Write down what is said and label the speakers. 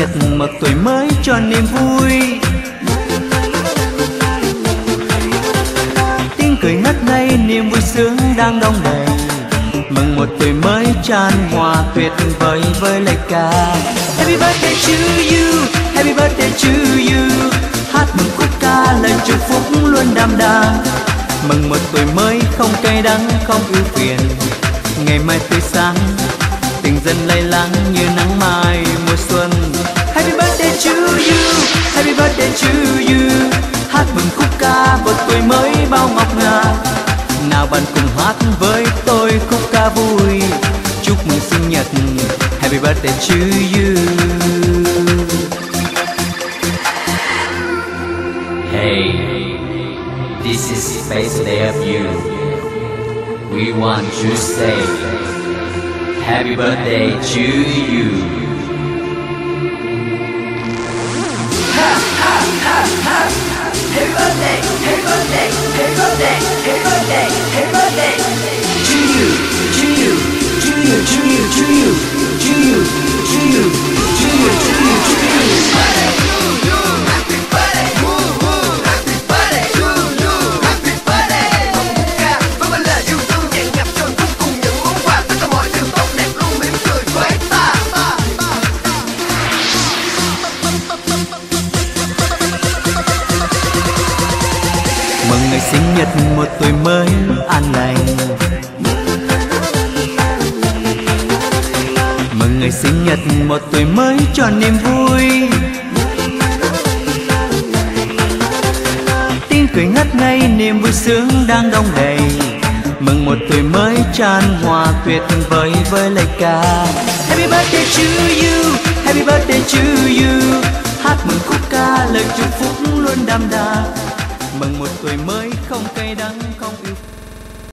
Speaker 1: nhật một tuổi mới cho niềm vui. Tiếng cười ngất ngây niềm vui sướng đang đong đầy, mừng một tuổi mới tràn hòa tuyệt vời với lời ca. Happy birthday to you, happy birthday to you. Hát mừng khúc ca lời chúc phúc luôn đậm đà. Mừng một tuổi mới không cay đắng không ưu phiền, ngày mai tươi sáng tình dần lay lắng như nắng mai mùa xuân. Happy birthday to you, happy birthday to you. Hát mừng khúc ca một tuổi mới bao ngọc ngà. Nào bạn cùng hát với tôi khúc ca vui, chúc mừng sinh nhật, happy birthday to you.
Speaker 2: Hey, this is special day of you. We want to say happy birthday to you. Ha ha ha ha. Happy birthday, happy birthday, happy birthday, happy birthday, happy birthday to you, to you, to you, to you, to you, to you, to you, to you, to you, to you. Happy birthday, happy birthday to you, happy birthday. Một ca với bao lời yêu thương tràn ngập tròn phúc cùng những món quà tất cả mọi điều tốt đẹp luôn mỉm cười với ta.
Speaker 1: Mừng ngày sinh nhật một tuổi mới an lành, mừng ngày sinh nhật một tuổi mới cho niềm vui. Tiếng cười ngất ngây niềm vui sướng đang đong đầy, mừng một tuổi mới tràn hòa tuyệt vời với lời ca. Happy birthday to you, happy birthday to you. Hát mừng khúc ca lời chúc phúc luôn đậm đà. Mừng một tuổi mới không cay đắng không ưu